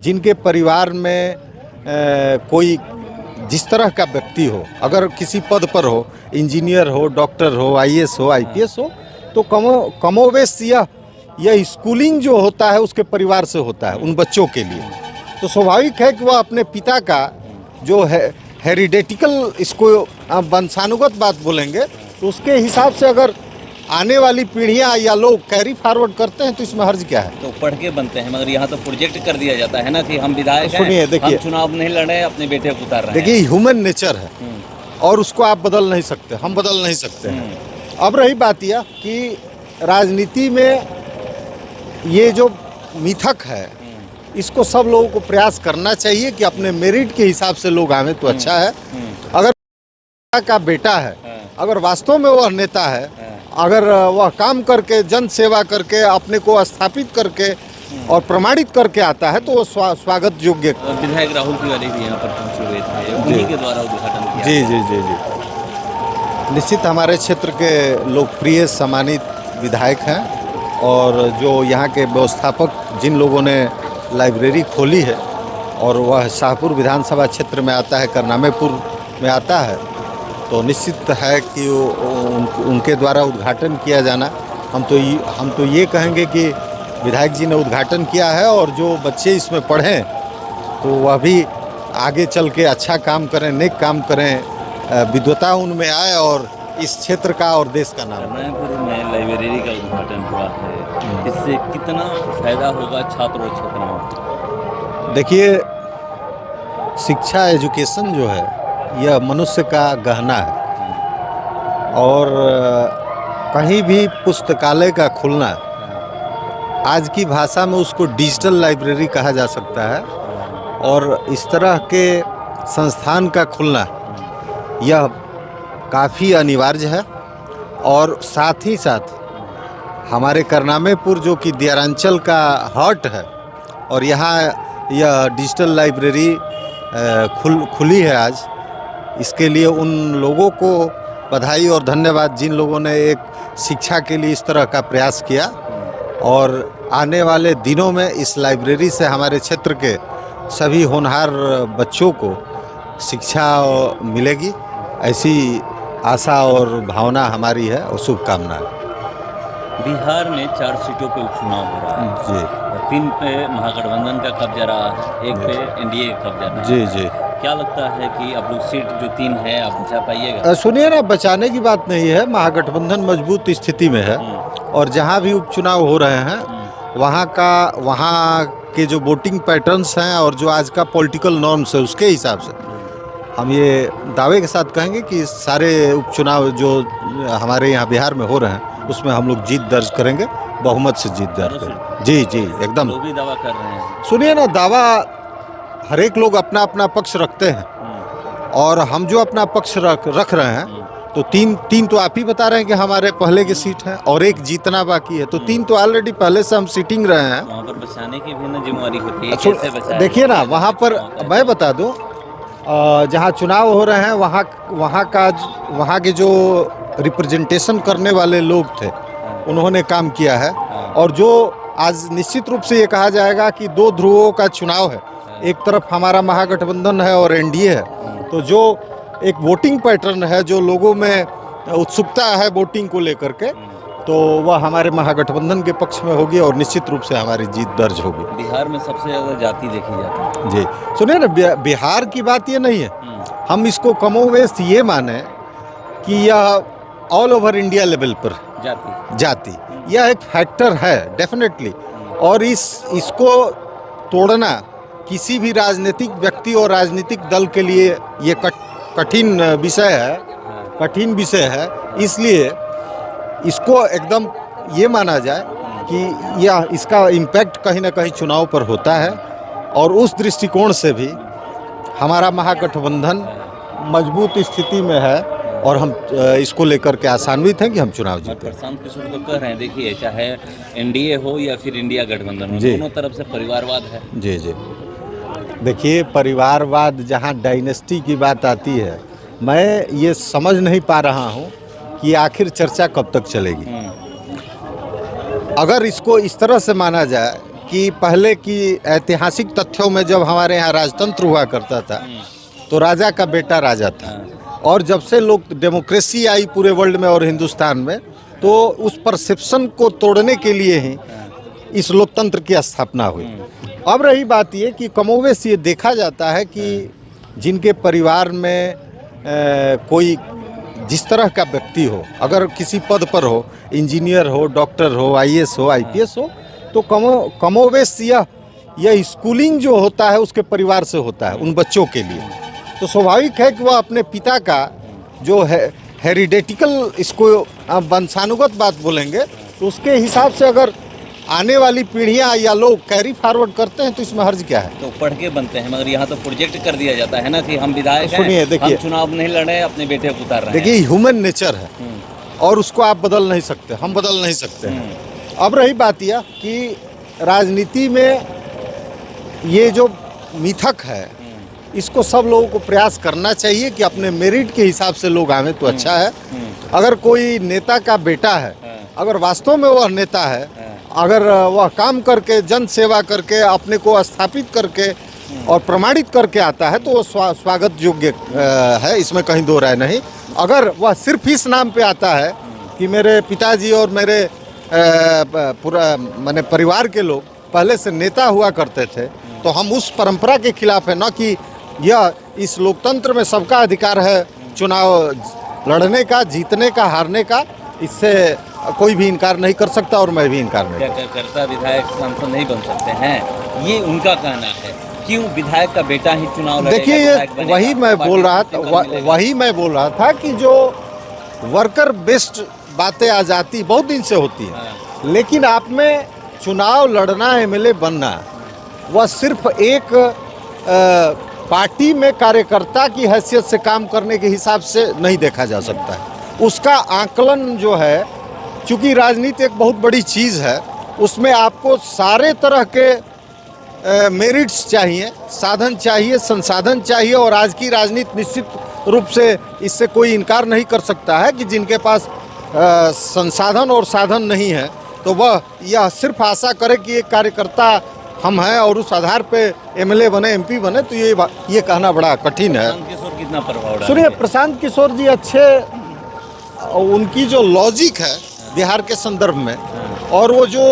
जिनके परिवार में कोई जिस तरह का व्यक्ति हो, अगर किसी पद पर हो, इंजीनियर हो, डॉक्टर हो, आईएएस हो, आईपीएस हो, तो कमोवेश यह स्कूलिंग जो होता है उसके परिवार से होता है उन बच्चों के लिए। तो स्वाभाविक है कि वह अपने पिता का जो है हेरिडेटिकल, इसको वंशानुगत बात बोलेंगे, तो उसके हिसाब से अगर आने वाली पीढ़ियां या लोग कैरी फॉरवर्ड करते हैं तो इसमें हर्ज क्या है। तो पढ़ के बनते हैं, मगर यहाँ तो प्रोजेक्ट कर दिया जाता है ना कि हम विधायक हैं, सुनिए, देखिए, हम चुनाव नहीं लड़ रहे हैं, अपने बेटे को उतार रहे हैं। देखिए, ह्यूमन नेचर है और उसको आप बदल नहीं सकते, हम बदल नहीं सकते हैं। अब रही बात यह कि राजनीति में ये जो मिथक है, इसको सब लोगों को प्रयास करना चाहिए कि अपने मेरिट के हिसाब से लोग आवे तो अच्छा है। अगर का बेटा है, अगर वास्तव में वह नेता है, अगर वह काम करके, जन सेवा करके, अपने को स्थापित करके और प्रमाणित करके आता है, तो वो स्वागत योग्य। विधायक राहुल तिवारी भी यहाँ पर पहुँचे हुए थे, उन्हीं के द्वारा उद्घाटन किया। जी जी जी जी, निश्चित हमारे क्षेत्र के लोकप्रिय सम्मानित विधायक हैं और जो यहाँ के व्यवस्थापक, जिन लोगों ने लाइब्रेरी खोली है और वह शाहपुर विधानसभा क्षेत्र में आता है, करनामेपुर में आता है, तो निश्चित है कि उनके द्वारा उद्घाटन किया जाना। हम तो ये कहेंगे कि विधायक जी ने उद्घाटन किया है और जो बच्चे इसमें पढ़ें तो वह भी आगे चल के अच्छा काम करें, नेक काम करें, विद्वता उनमें आए और इस क्षेत्र का और देश का नाम। करनामेपुर में लाइब्रेरी का उद्घाटन हुआ है, इससे कितना फायदा होगा छात्रों छात्राओं? देखिए, शिक्षा, एजुकेशन जो है यह मनुष्य का गहना है और कहीं भी पुस्तकालय का खुलना, आज की भाषा में उसको डिजिटल लाइब्रेरी कहा जा सकता है, और इस तरह के संस्थान का खुलना यह काफ़ी अनिवार्य है। और साथ ही साथ हमारे करनामेपुर जो कि दियारांचल का हार्ट है और यहाँ यह डिजिटल लाइब्रेरी खुली है आज, इसके लिए उन लोगों को बधाई और धन्यवाद जिन लोगों ने एक शिक्षा के लिए इस तरह का प्रयास किया। और आने वाले दिनों में इस लाइब्रेरी से हमारे क्षेत्र के सभी होनहार बच्चों को शिक्षा मिलेगी, ऐसी आशा और भावना हमारी है और शुभकामना है। बिहार में 4 सीटों पे उपचुनाव हो रहा है जी, 3 पे महागठबंधन का कब्जा रहा है, 1 पे एनडीए का कब्जा रहा है। जी जी, क्या लगता है कि अब लोग सीट जो 3 है आप बचा पाइएगा? सुनिए ना, बचाने की बात नहीं है, महागठबंधन मजबूत स्थिति में है और जहाँ भी उपचुनाव हो रहे हैं वहाँ के जो वोटिंग पैटर्न्स हैं और जो आज का पॉलिटिकल नॉर्म्स है उसके हिसाब से हम ये दावे के साथ कहेंगे कि सारे उपचुनाव जो हमारे यहाँ बिहार में हो रहे हैं उसमें हम लोग जीत दर्ज करेंगे, बहुमत से जीत दर्ज करेंगे। जी जी, एकदम। लोग भी दावा कर रहे हैं। सुनिए ना, दावा हर एक लोग अपना अपना पक्ष रखते हैं और हम जो अपना पक्ष रख रहे हैं, तो तीन तो आप ही बता रहे हैं कि हमारे पहले की सीट है और 1 जीतना बाकी है, तो 3 तो ऑलरेडी पहले से हम सीटिंग रहे हैं। वहाँ पर बचाने की भी ना जिम्मेवारी होती है, कैसे बचाएं? देखिए ना, वहाँ पर मैं बता दूं, जहाँ चुनाव हो रहे हैं वहाँ के जो रिप्रेजेंटेशन करने वाले लोग थे उन्होंने काम किया है। और जो आज निश्चित रूप से ये कहा जाएगा कि 2 ध्रुवों का चुनाव है, एक तरफ हमारा महागठबंधन है और एनडीए है, तो जो एक वोटिंग पैटर्न है, जो लोगों में उत्सुकता है वोटिंग को लेकर के, तो वह हमारे महागठबंधन के पक्ष में होगी और निश्चित रूप से हमारी जीत दर्ज होगी। बिहार में सबसे ज़्यादा जाति देखी जाती है। जी, सुनिए ना, बिहार की बात ये नहीं है, हम इसको कमोवेश ये माने कि यह ऑल ओवर इंडिया लेवल पर जाति यह एक फैक्टर है डेफिनेटली, और इसको तोड़ना किसी भी राजनीतिक व्यक्ति और राजनीतिक दल के लिए ये कठिन विषय है। इसलिए इसको एकदम ये माना जाए कि यह इसका इम्पैक्ट कहीं ना कहीं चुनाव पर होता है, और उस दृष्टिकोण से भी हमारा महागठबंधन मजबूत स्थिति में है और हम इसको लेकर के आशान्वित हैं कि हम चुनाव जीतें। प्रशांत किशोर तो कह रहे हैं, देखिए चाहे एनडीए हो या फिर इंडिया गठबंधन हो, दोनों तरफ से परिवारवाद है। जी जी, देखिए, परिवारवाद जहाँ डायनेस्टी की बात आती है, मैं ये समझ नहीं पा रहा हूँ कि आखिर चर्चा कब तक चलेगी। अगर इसको इस तरह से माना जाए कि पहले की ऐतिहासिक तथ्यों में जब हमारे यहाँ राजतंत्र हुआ करता था तो राजा का बेटा राजा था, और जब से लोग डेमोक्रेसी आई पूरे वर्ल्ड में और हिंदुस्तान में, तो उस परसेप्शन को तोड़ने के लिए ही इस लोकतंत्र की स्थापना हुई। अब रही बात ये कि कमोवेश ये देखा जाता है कि जिनके परिवार में कोई जिस तरह का व्यक्ति हो, अगर किसी पद पर हो, इंजीनियर हो, डॉक्टर हो, आईएएस हो, आईपीएस हो, तो कमोवेश यह स्कूलिंग जो होता है उसके परिवार से होता है उन बच्चों के लिए। तो स्वाभाविक है कि वह अपने पिता का जो है हेरिडेटिकल, इसको आप वंशानुगत बात बोलेंगे, तो उसके हिसाब से अगर आने वाली पीढ़ियां या लोग कैरी फॉरवर्ड करते हैं तो इसमें हर्ज क्या है। तो पढ़ के बनते हैं, मगर यहाँ तो प्रोजेक्ट कर दिया जाता है ना कि हम विधायक हैं, सुनिए, देखिए, हम चुनाव नहीं लड़ रहे हैं, अपने बेटे को उतार रहे हैं। देखिए, ह्यूमन नेचर है और उसको आप बदल नहीं सकते, हम बदल नहीं सकते हैं। अब रही बात यह कि राजनीति में ये जो मिथक है, इसको सब लोगों को प्रयास करना चाहिए कि अपने मेरिट के हिसाब से लोग आवे तो अच्छा है। अगर कोई नेता का बेटा है, अगर वास्तव में वह नेता है, अगर वह काम करके, जन सेवा करके, अपने को स्थापित करके और प्रमाणित करके आता है, तो वो स्वागत योग्य है, इसमें कहीं दो राय नहीं। अगर वह सिर्फ इस नाम पे आता है कि मेरे पिताजी और मेरे पूरा माने परिवार के लोग पहले से नेता हुआ करते थे, तो हम उस परंपरा के खिलाफ है। न कि यह इस लोकतंत्र में सबका अधिकार है चुनाव लड़ने का, जीतने का, हारने का, इससे कोई भी इनकार नहीं कर सकता और मैं भी इनकार नहीं करता। विधायक सांसद नहीं बन सकते हैं, ये उनका कहना है। क्यों विधायक का बेटा ही चुनाव लड़ेगा? देखिए, ये वही मैं बोल रहा था कि जो वर्कर बेस्ड बातें आ जाती बहुत दिन से होती है, लेकिन आप में चुनाव लड़ना, एमएलए बनना, वह सिर्फ एक पार्टी में कार्यकर्ता की हैसियत से काम करने के हिसाब से नहीं देखा जा सकता है। उसका आकलन जो है, चूँकि राजनीति एक बहुत बड़ी चीज़ है, उसमें आपको सारे तरह के मेरिट्स चाहिए, साधन चाहिए, संसाधन चाहिए। और आज की राजनीति निश्चित रूप से इससे कोई इनकार नहीं कर सकता है कि जिनके पास संसाधन और साधन नहीं है, तो वह यह सिर्फ आशा करे कि एक कार्यकर्ता हम हैं और उस आधार पे एमएलए बने, एमपी बने, तो ये कहना बड़ा कठिन है। प्रशांत किशोर कितना प्रभाव डालेंगे? सुनिए, प्रशांत किशोर जी अच्छे, उनकी जो लॉजिक है बिहार के संदर्भ में, और वो जो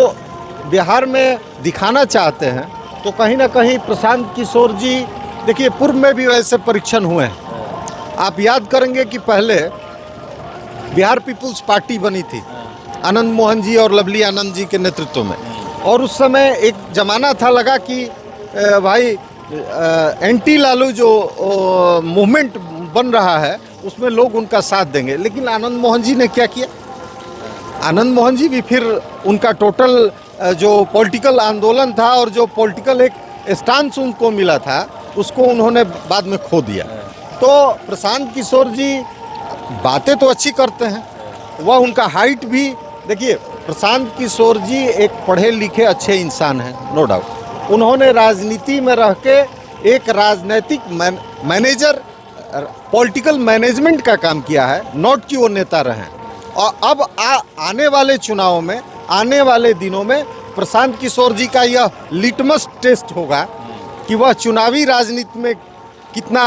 बिहार में दिखाना चाहते हैं, तो कहीं ना कहीं प्रशांत किशोर जी, देखिए, पूर्व में भी वैसे परीक्षण हुए हैं। आप याद करेंगे कि पहले बिहार पीपुल्स पार्टी बनी थी आनंद मोहन जी और लवली आनंद जी के नेतृत्व में, और उस समय एक ज़माना था, लगा कि भाई एंटी लालू जो मूवमेंट बन रहा है उसमें लोग उनका साथ देंगे। लेकिन आनंद मोहन जी ने क्या किया? आनंद मोहन जी भी फिर उनका टोटल जो पॉलिटिकल आंदोलन था और जो पॉलिटिकल एक स्टांस उनको मिला था, उसको उन्होंने बाद में खो दिया। तो प्रशांत किशोर जी बातें तो अच्छी करते हैं, वह उनका हाइट भी, देखिए, प्रशांत किशोर जी एक पढ़े लिखे अच्छे इंसान हैं, नो डाउट। उन्होंने राजनीति में रह के एक राजनीतिक मैनेजर, पॉलिटिकल मैनेजमेंट का काम किया है, नॉट कि वो नेता रहें। और अब आने वाले चुनाव में, आने वाले दिनों में प्रशांत किशोर जी का यह लिटमस टेस्ट होगा कि वह चुनावी राजनीति में कितना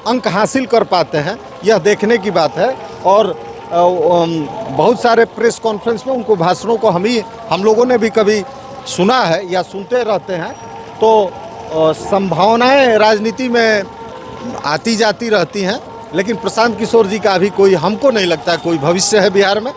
अंक हासिल कर पाते हैं, यह देखने की बात है। और बहुत सारे प्रेस कॉन्फ्रेंस में उनको भाषणों को हम लोगों ने भी कभी सुना है या सुनते रहते हैं। तो संभावनाएं राजनीति में आती जाती रहती हैं, लेकिन प्रशांत किशोर जी का अभी कोई, हमको नहीं लगता कोई भविष्य है बिहार में।